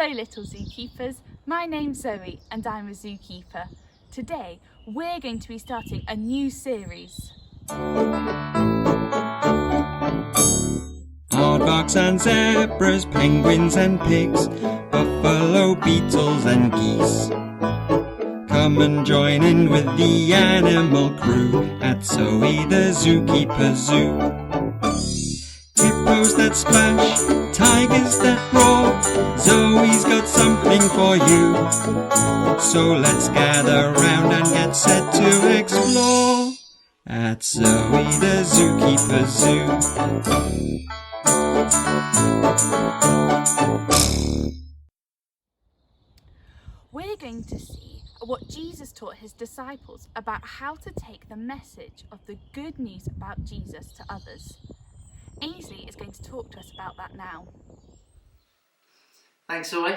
Hello little zookeepers, my name's Zoe and I'm a zookeeper. Today we're going to be starting a new series. Aardvarks and zebras, penguins and pigs, buffalo, beetles and geese. Come and join in with the animal crew at Zoe the Zookeeper Zoo. Hippos that splash, tigers that roar, Zoe's got something for you. So let's gather round and get set to explore at Zoe the Zookeeper Zoo. We're going to see what Jesus taught his disciples about how to take the message of the good news about Jesus to others. Aynsley is going to talk to us about that now. Thanks, Zoe.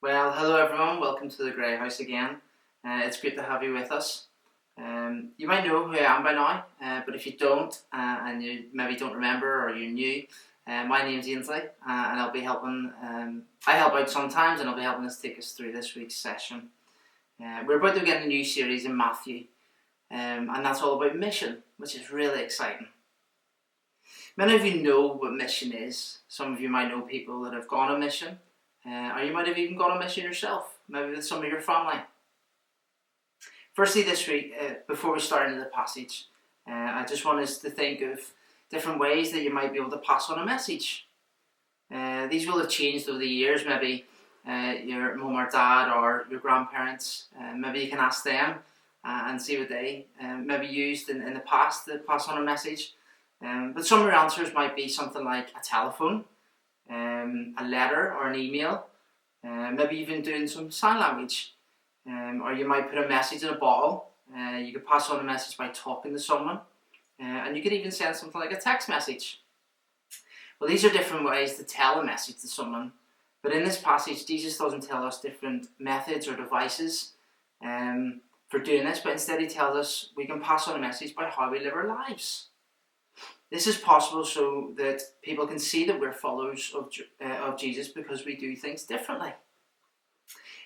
Well, hello everyone, welcome to the Grey House again. It's great to have you with us. You might know who I am by now, but if you don't, and you maybe don't remember or you're new, my name's Aynsley, and I'll be helping, I help out sometimes, and I'll be helping us take us through this week's session. We're about to begin a new series in Matthew, and that's all about mission, which is really exciting. Many of you know what mission is. Some of you might know people that have gone on mission, or you might have even gone on mission yourself, maybe with some of your family. Firstly this week, before we start into the passage, I just want us to think of different ways that you might be able to pass on a message. These will have changed over the years. Maybe your mum or dad or your grandparents, maybe you can ask them and see what they maybe used in the past to pass on a message. But some of your answers might be something like a telephone, a letter or an email, maybe even doing some sign language. Or you might put a message in a bottle. You could pass on a message by talking to someone. And you could even send something like a text message. Well, these are different ways to tell a message to someone. But in this passage, Jesus doesn't tell us different methods or devices for doing this, but instead he tells us we can pass on a message by how we live our lives. This is possible so that people can see that we're followers of Jesus because we do things differently.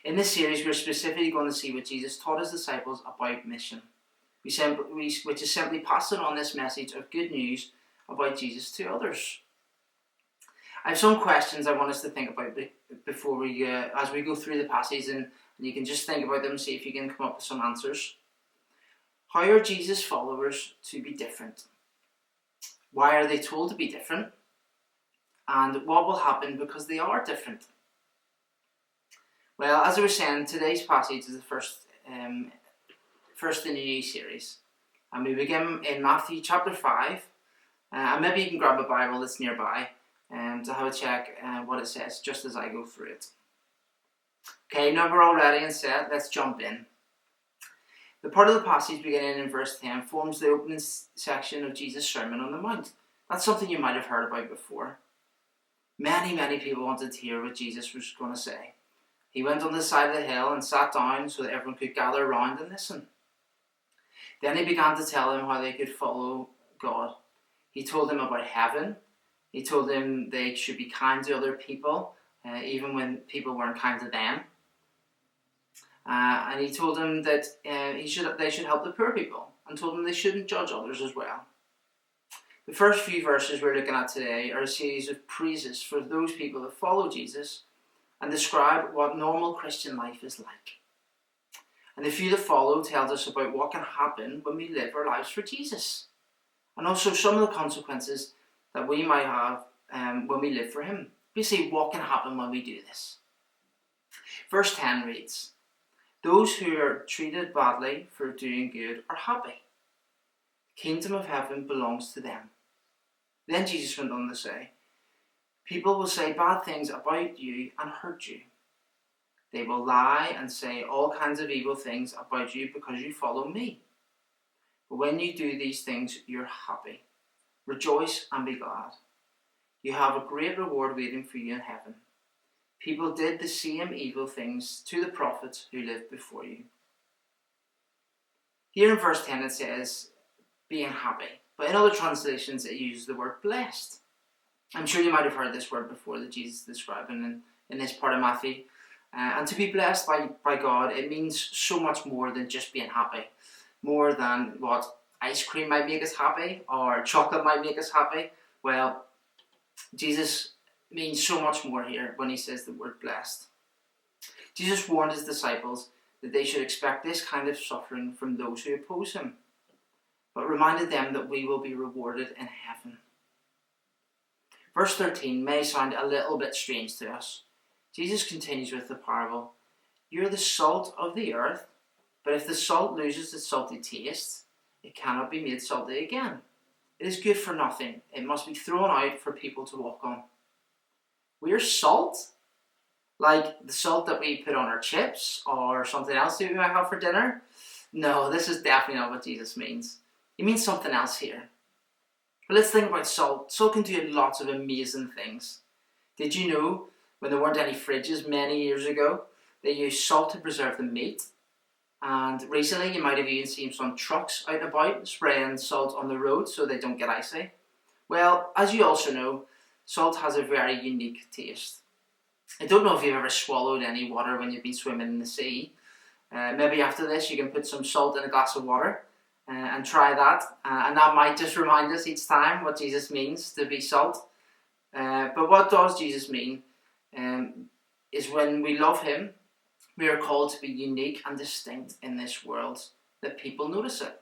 In this series, we're specifically going to see what Jesus taught his disciples about mission, which is simply passing on this message of good news about Jesus to others. I have some questions I want us to think about before we, as we go through the passage, and you can just think about them and see if you can come up with some answers. How are Jesus' followers to be different? Why are they told to be different? And what will happen because they are different? Well, as I was saying, today's passage is the first in the new series. And we begin in Matthew chapter 5. And maybe you can grab a Bible that's nearby to have a check what it says just as I go through it. Okay, now we're all ready and set. Let's jump in. The part of the passage beginning in verse 10 forms the opening section of Jesus' Sermon on the Mount. That's something you might have heard about before. Many people wanted to hear what Jesus was going to say. He went on the side of the hill and sat down so that everyone could gather around and listen. Then he began to tell them how they could follow God. He told them about heaven. He told them they should be kind to other people, even when people weren't kind to them. And he told them that they should help the poor people, and told them they shouldn't judge others as well. The first few verses we're looking at today are a series of praises for those people that follow Jesus and describe what normal Christian life is like. And the few that follow tells us about what can happen when we live our lives for Jesus, and also some of the consequences that we might have when we live for him. Basically, what can happen when we do this. Verse 10 reads, "Those who are treated badly for doing good are happy. The kingdom of heaven belongs to them." Then Jesus went on to say, "People will say bad things about you and hurt you. They will lie and say all kinds of evil things about you because you follow me. But when you do these things, you're happy. Rejoice and be glad. You have a great reward waiting for you in heaven. People did the same evil things to the prophets who lived before you." Here in verse 10 it says, being happy. But in other translations it uses the word blessed. I'm sure you might have heard this word before that Jesus is describing in this part of Matthew. And to be blessed by God, it means so much more than just being happy. More than what ice cream might make us happy or chocolate might make us happy. Well, Jesus means so much more here when he says the word blessed. Jesus warned his disciples that they should expect this kind of suffering from those who oppose him, but reminded them that we will be rewarded in heaven. Verse 13 may sound a little bit strange to us. Jesus continues with the parable. You're the salt of the earth, but if the salt loses its salty taste, it cannot be made salty again. It is good for nothing. It must be thrown out for people to walk on. We're salt? Like the salt that we put on our chips or something else that we might have for dinner? No, this is definitely not what Jesus means. He means something else here. But let's think about salt. Salt can do lots of amazing things. Did you know when there weren't any fridges many years ago, they used salt to preserve the meat? And recently you might have even seen some trucks out and about spraying salt on the road so they don't get icy. Well, as you also know, salt has a very unique taste. I don't know if you've ever swallowed any water when you've been swimming in the sea. Maybe after this you can put some salt in a glass of water and try that. And that might just remind us each time what Jesus means to be salt. But what does Jesus mean is when we love him, we are called to be unique and distinct in this world, that people notice it.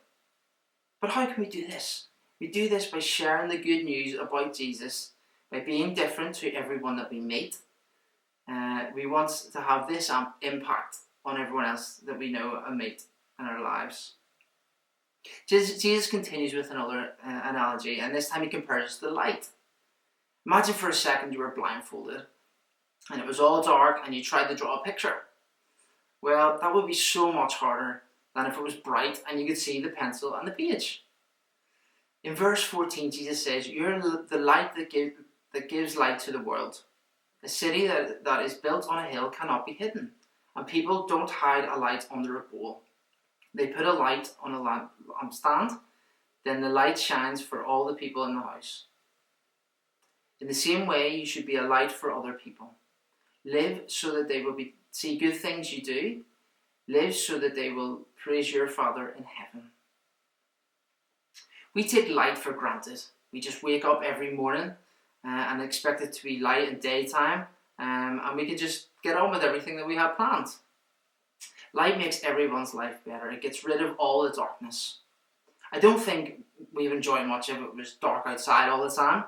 But how can we do this? We do this by sharing the good news about Jesus, by being different to everyone that we meet. We want to have this impact on everyone else that we know and meet in our lives. Jesus continues with another analogy, and this time he compares it to the light. Imagine for a second you were blindfolded, and it was all dark, and you tried to draw a picture. Well, that would be so much harder than if it was bright and you could see the pencil and the page. In verse 14, Jesus says, you're the light that gives light to the world. A city that is built on a hill cannot be hidden, and people don't hide a light under a bowl. They put a light on a lampstand, then the light shines for all the people in the house. In the same way, you should be a light for other people. Live so that they will see good things you do. Live so that they will praise your Father in heaven. We take light for granted. We just wake up every morning and expect it to be light in daytime, and we can just get on with everything that we have planned. Light makes everyone's life better. It gets rid of all the darkness. I don't think we would enjoy much if it was dark outside all the time.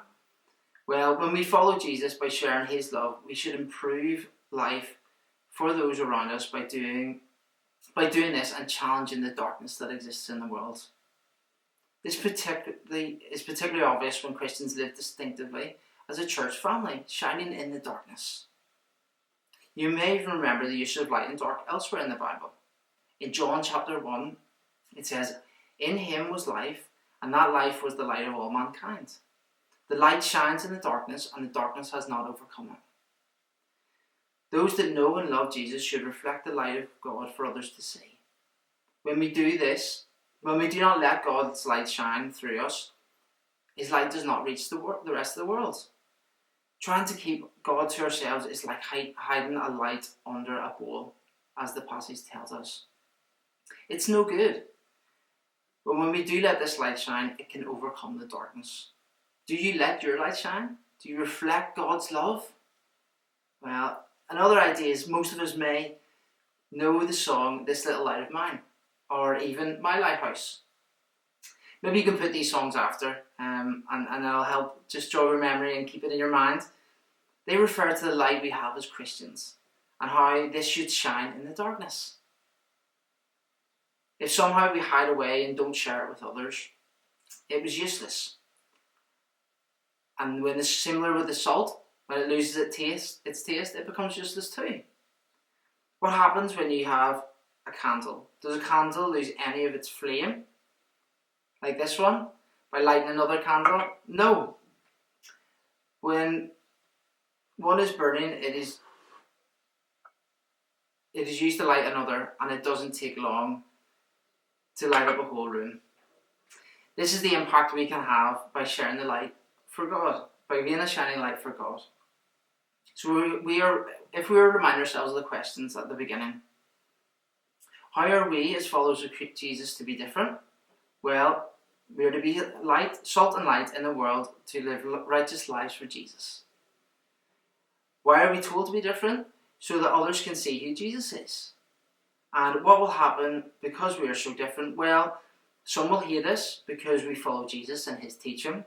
Well, when we follow Jesus by sharing his love, we should improve life for those around us by doing this and challenging the darkness that exists in the world. This is particularly obvious when Christians live distinctively as a church family, shining in the darkness. You may even remember the use of light and dark elsewhere in the Bible. In John chapter 1, it says, in him was life, and that life was the light of all mankind. The light shines in the darkness, and the darkness has not overcome it. Those that know and love Jesus should reflect the light of God for others to see. When we do this, when we do not let God's light shine through us, his light does not reach the rest of the world. Trying to keep God to ourselves is like hiding a light under a bowl, as the passage tells us. It's no good. But when we do let this light shine, it can overcome the darkness. Do you let your light shine? Do you reflect God's love? Well, another idea is most of us may know the song This Little Light of Mine, or even My Lighthouse. Maybe you can put these songs after, and it'll help just jog your memory and keep it in your mind. They refer to the light we have as Christians and how this should shine in the darkness. If somehow we hide away and don't share it with others, it was useless. And when it's similar with the salt, when it loses its taste, it becomes useless too. What happens when you have a candle? Does a candle lose any of its flame? Like this one? By lighting another candle? No. When one is burning, it is used to light another, and it doesn't take long to light up a whole room. This is the impact we can have by sharing the light for God, by being a shining light for God. So if we were to remind ourselves of the questions at the beginning, how are we as followers of Jesus to be different? Well, we are to be light, salt and light in the world, to live righteous lives for Jesus. Why are we told to be different? So that others can see who Jesus is. And what will happen because we are so different? Well, some will hate us because we follow Jesus and his teaching,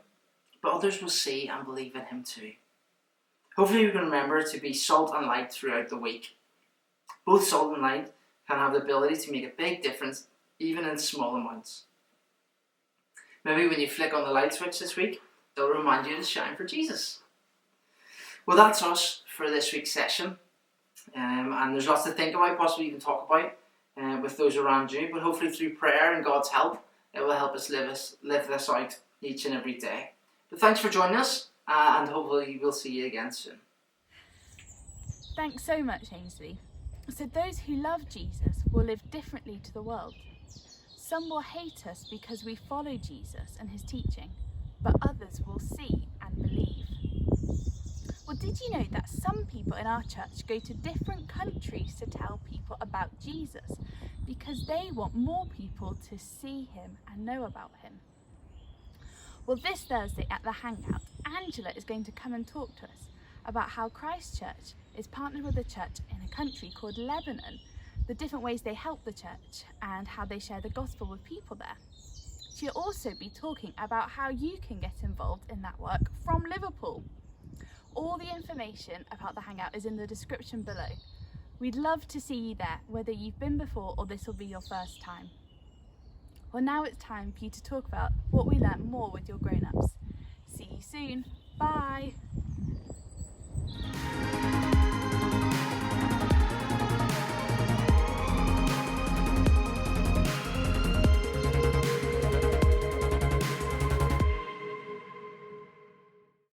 but others will see and believe in him too. Hopefully we can remember to be salt and light throughout the week. Both salt and light can have the ability to make a big difference, even in small amounts. Maybe when you flick on the light switch this week, they'll remind you to shine for Jesus. Well, that's us for this week's session. And there's lots to think about, possibly even talk about with those around you. But hopefully through prayer and God's help, it will help us live this out each and every day. But thanks for joining us, and hopefully we'll see you again soon. Thanks so much, Aynsley. So those who love Jesus will live differently to the world. Some will hate us because we follow Jesus and his teaching, but others will see and believe. Well, did you know that some people in our church go to different countries to tell people about Jesus because they want more people to see him and know about him? Well, this Thursday at the Hangout, Angela is going to come and talk to us about how Christ Church is partnered with a church in a country called Lebanon, the different ways they help the church and how they share the gospel with people there. She'll also be talking about how you can get involved in that work from Liverpool. All the information about the Hangout is in the description below. We'd love to see you there, whether you've been before or this will be your first time. Well, now it's time for you to talk about what we learnt more with your grown-ups. See you soon. Bye.